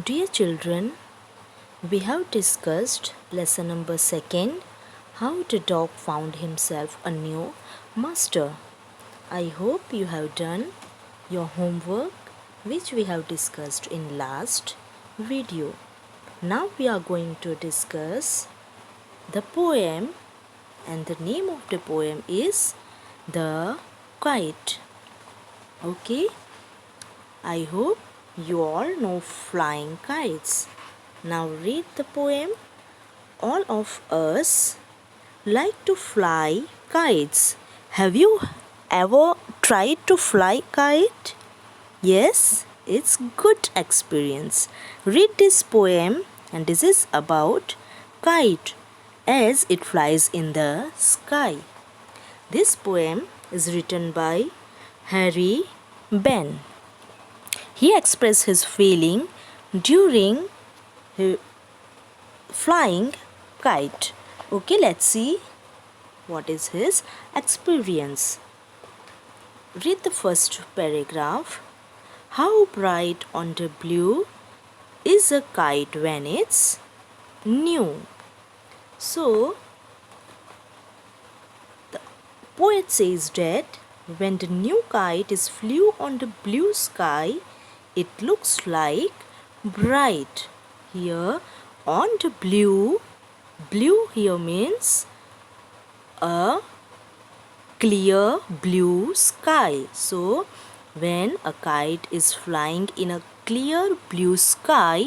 Dear children, we have discussed lesson number 2, how the dog found himself a new master. I hope you have done your homework which we have discussed in last video. Now we are going to discuss the poem, and the name of the poem is The Kite. Okay, I hope you all know flying kites. Now read the poem. All of us like to fly kites. Have you ever tried to fly kite? Yes, it's good experience. Read this poem, and this is about kite as it flies in the sky. This poem is written by Harry Ben. He expressed his feeling during flying kite. Okay, let's see what is his experience. Read the first paragraph. How bright on the blue is a kite when it's new. So, the poet says that when the new kite is flew on the blue sky, it looks like bright. Here on the blue here means a clear blue sky. So when a kite is flying in a clear blue sky,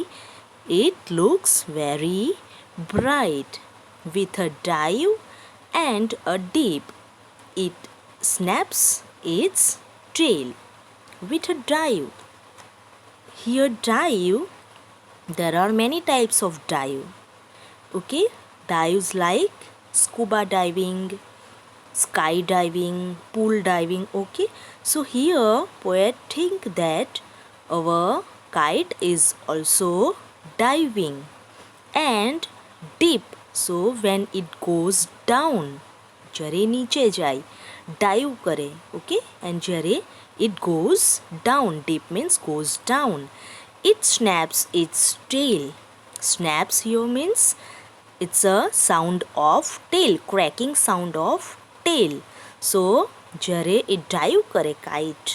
it looks very bright. With a dive and a dip, it snaps its tail. With a dive. Here dive, there are many types of dive. Okay, dives like scuba diving, skydiving, pool diving. Okay, so here poet think that our kite is also diving and dip. So when it goes down, જ્યારે નીચે જાય, dive કરે, okay, and જ્યારે it goes down, dip means goes down, it snaps its tail. Snaps here means it's a sound of tail, cracking sound of tail. So જ્યારે it dive કરે kite,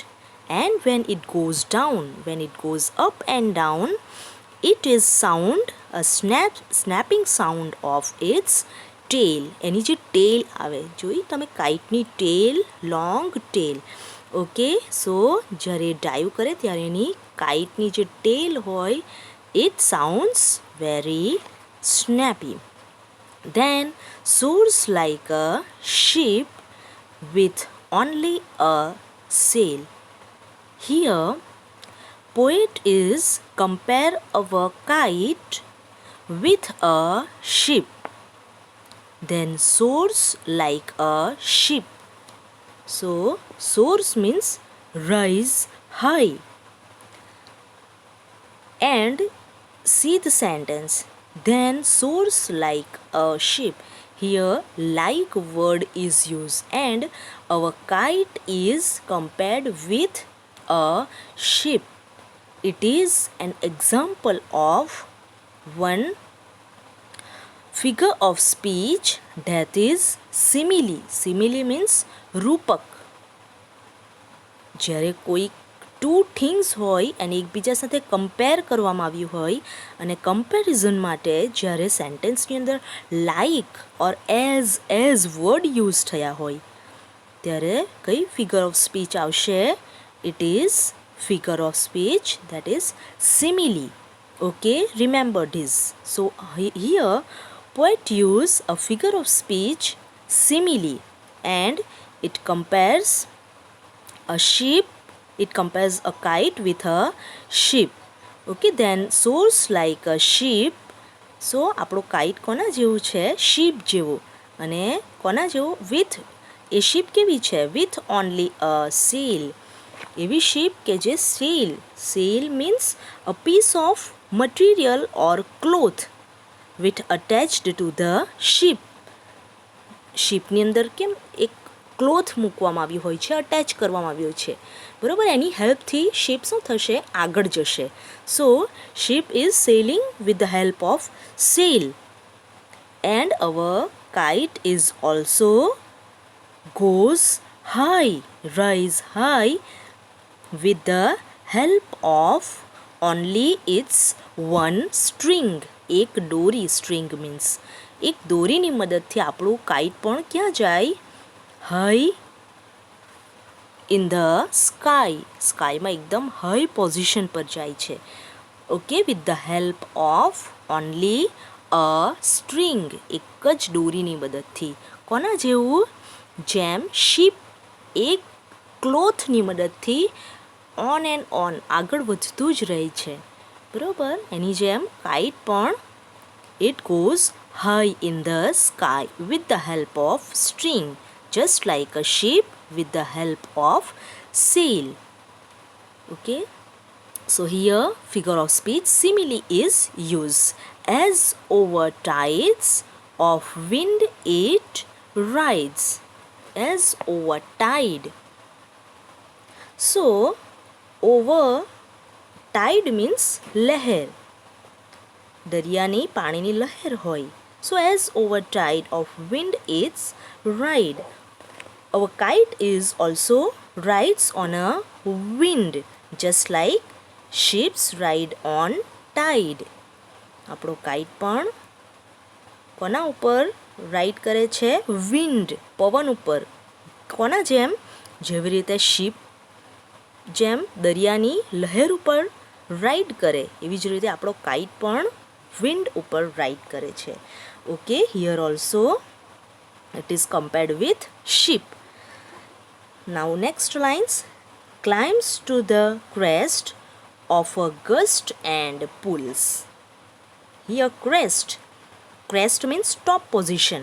and when it goes down, when it goes up and down, it is sound a snapping sound of its tail. એની જે ટેલ આવે, જોઈ તમે કાઇટની ટેલ, long tail. Okay, સો જ્યારે dive કરે ત્યારે એની કાઇટની જે ટેલ હોય, it sounds very snappy. Then soars like a ship with only a sail. Here poet is compare our kite with a ship. Then soars like a ship. So soars means rise high. And see the sentence. Then soars like a ship. Here like word is used, and our kite is compared with a ship. It is an example of one figure of speech, that is simile. Simile means રૂપક. જ્યારે કોઈ two things હોય અને એકબીજા સાથે compare કરવામાં આવ્યું હોય, અને કમ્પેરિઝન માટે જ્યારે સેન્ટેન્સની અંદર લાઇક ઓર એઝ વર્ડ યુઝ થયા હોય, ત્યારે કઈ ફિગર ઓફ સ્પીચ આવશે? It is figure of speech, that is simile. Okay, remember this. So here poet use a figure of speech simile, and it compares a sheep, it compares a kite with a sheep. Okay, then soars like a sheep. So આપણો kite કોના જેવું છે? Ship જેવું. અને કોના જેવું? With, A ship કેવી છે? With only a sail. એવી શીપ કે જે sail means a piece of material or cloth with attached to the ship. શીપની અંદર કેમ એક ક્લોથ મૂકવામાં આવ્યું હોય છે, અટેચ કરવામાં આવ્યું છે. બરાબર, એની હેલ્પથી શિપ શું થશે, આગળ જશે. So ship is sailing with the help of sail. And our kite is also goes high, rise high with the help of only its one string. એક દોરી, string means એક દોરીની મદદથી આપણું કાઇટ પણ ક્યાં જાય, high in the sky. સ્કાયમાં એકદમ high position પર જાય છે. Okay, with the help of only a string. એક જ દોરીની મદદથી. કોના જેવું, જેમ શિપ એક ક્લોથની મદદથી ઓન એન્ડ ઓન આગળ વધતું જ રહે છે. બરાબર, એની જેમ કાઇટ પણ it goes high in the sky with the help of string, just like a ship with the help of sail. Okay, so here figure of speech simile is used. As over tides of wind it rides. As over tide. So over tide means લહેર, દરિયાની પાણીની લહેર હોય. So as over tide of wind it's ride. Our kite is also rides on a wind, just like ships ride on tide. આપણો kite પણ કોના ઉપર ride કરે છે, વિન્ડ, પવન ઉપર. કોના જેમ, જેવી રીતે શિપ જેમ દરિયાની લહેર ઉપર રાઇડ કરે, એવી જ રીતે આપણો કાઇટ પણ વિન્ડ ઉપર રાઇડ કરે છે. Okay, here also it is compared with ship. Now next lines, climbs to the crest of a gust and pulls. Here crest means top position,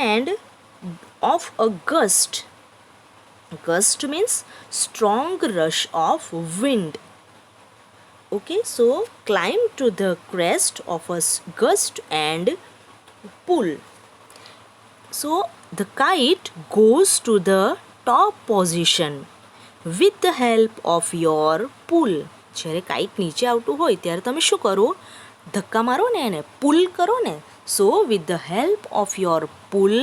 and of a gust means strong rush of wind. Okay, so climb to the crest of a gust and pull. So the kite goes to the top position with the help of your pull. જ્યારે kite નીચે આવતું હોય ત્યારે તમે શું કરો, ધક્કા મારો ને એને, પુલ કરો ને. સો with the help of your pull,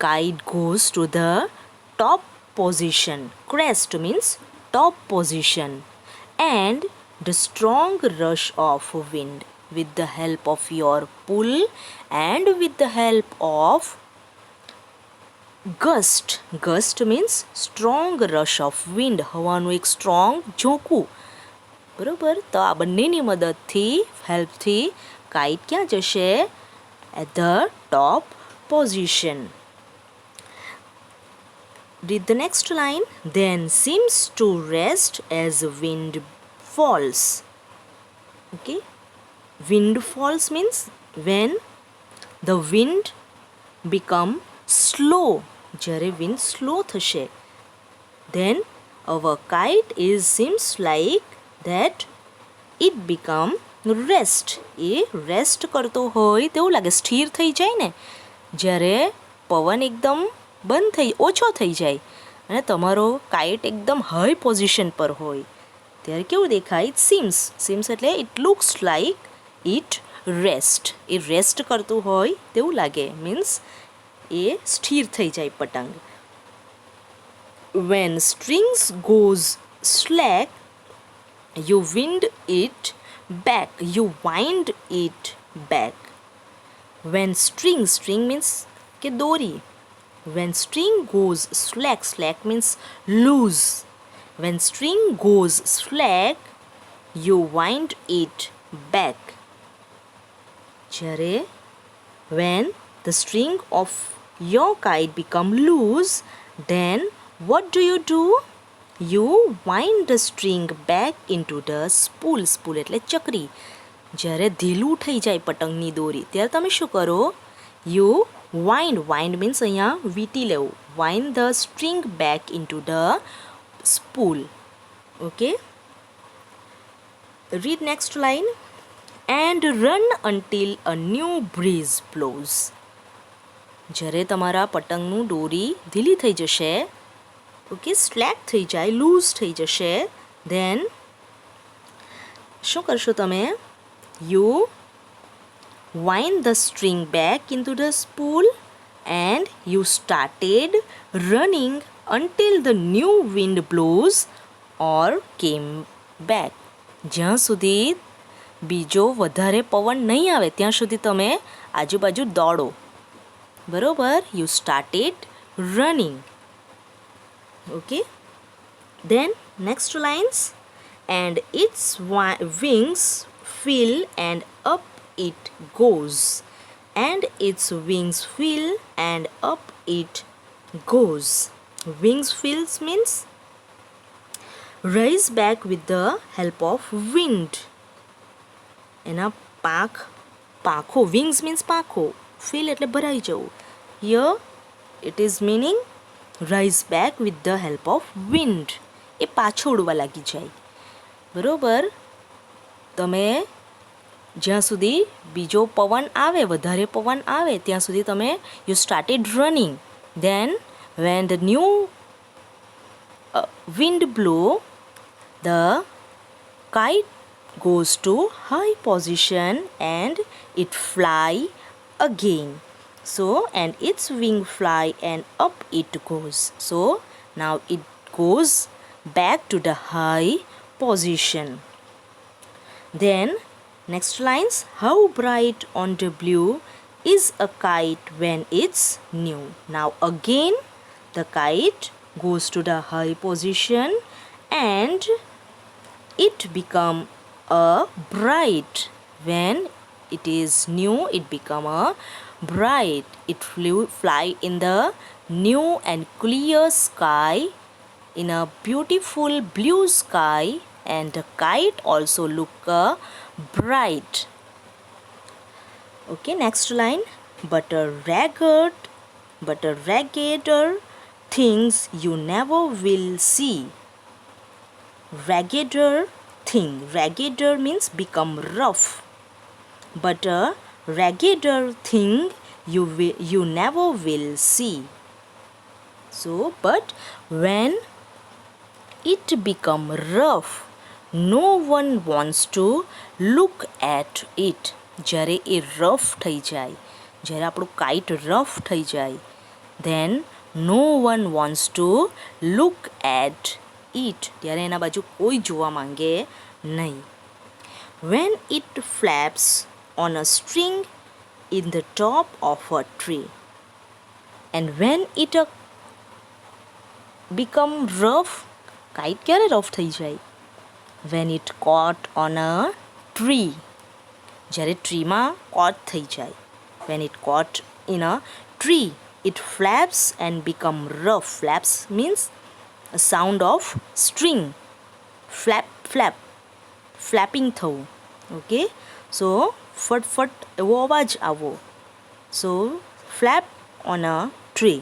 kite goes to the top position. Crest means top position. And the strong rush of wind. With the help of your pull and with the help of gust. Gust means strong rush of wind. હવાનું એક strong ઝોકું. બરાબર, તો આ બંનેની મદદથી, હેલ્પથી kite ક્યાં જશે, at the top position. Read the next line. Then seems to rest as wind falls. Okay, wind falls means when the wind become slow. જ્યારે wind slow થશે, then our kite is seems like that it become rest. A rest કરતો હોય તેવું લાગે, સ્થિર થઈ જાય ને. જ્યારે પવન એકદમ બંધ થઈ, ઓછો થઈ જાય અને તમારો કાઇટ એકદમ હાઈ પોઝિશન પર હોય ત્યારે કેવું દેખાય, ઇટ સીમ્સ એટલે it looks like it rest. A rest કરતું હોય તેવું લાગે, મીન્સ એ સ્થિર થઈ જાય પતંગ. When strings goes slack, you wind it back. You wind it back. When string means કે દોરી. When string goes slack means loose. When string goes slack, you wind it back. જ્યારે when the string of your kite become loose, then what do? You wind the string back into the spool. Spool એટલે ચકરી. જ્યારે ઢીલું થઈ જાય પતંગની દોરી ત્યારે તમે શું કરો, you wind means અહીંયા વીંટી લેવું, wind the string back into the spool. Okay, read next line. And run until a new breeze blows. જ્યારે તમારા પતંગનું દોરી ઢીલી થઈ જશે ઓકે, સ્લેક થઈ જાય, લૂઝ થઈ જશે. ધેન શું કરશો તમે? You wind the string back into the spool and you started running until the new wind blows or came back. જ્યાં સુધી બીજો વધારે પવન નહીં આવે ત્યાં સુધી તમે આજુબાજુ દોડો. બરોબર? You started running. Okay? Then next lines. And its wings fill and up it goes. And its wings fill and up it goes. Wings fills means rise back with the help of wind. એના પાંખો, wings means પાંખો, fill એટલે ભરાઈ જવું. Here it is meaning rise back with the help of wind. એ પાછો ઉડવા લાગી જાય. બરોબર? તમે જ્યાં સુધી બીજો પવન આવે, વધારે પવન આવે ત્યાં સુધી તમે you started running. Then when the new wind blow, the kite goes to high position and it fly again. So and its wing fly and up it goes. So now it goes back to the high position. Then next lines. How bright on the blue is a kite when it's new. Now again the kite goes to the high position and it become a bright. When it is new, it become a bright. It fly in the new and clear sky, in a beautiful blue sky, and the kite also look bright. Okay, next line. But a raggeder things you never will see. Raggeder thing. Raggeder means become rough. But a raggeder thing you never will see. So, but when it become rough, no one wants to look at it. જ્યારે એ rough થઈ જાય, જ્યારે આપણું kite rough થઈ જાય, then no one wants to look at it. ત્યારે એના બાજુ કોઈ જોવા માંગે નહીં. When it flaps on a string in the top of a tree, and when it become rough, kite ક્યારે રફ થઈ જાય? When it caught on a tree, જ્યારે ટ્રીમાં caught થઈ જાય. When it caught in a tree, it flaps and become rough. Flaps means a sound of string. Flap, flap, flapping થવું. Okay? So ફટ એવો અવાજ આવો. So flap on a tree.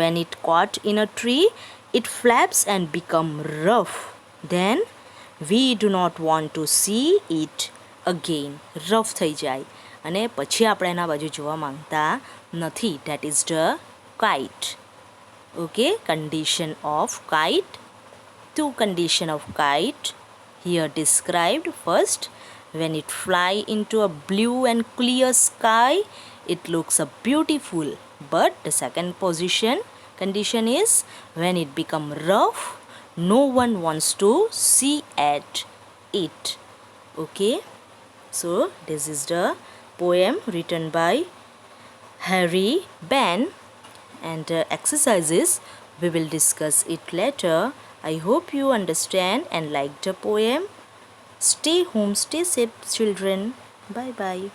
When it caught in a tree, it flaps and become rough. Then we do not want to see it again. Rough થઈ જાય અને પછી આપણે એના બાજુ જોવા માંગતા નથી. That is the kite. Okay, condition of kite. Two condition of kite here described. First, when it fly into a blue and clear sky, it looks beautiful. But the second condition is when it become rough, no one wants to see at it. Okay, so this is the poem written by Harry Benn, and exercises we will discuss it later. I hope you understand and like the poem. Stay home, stay safe, children. Bye bye.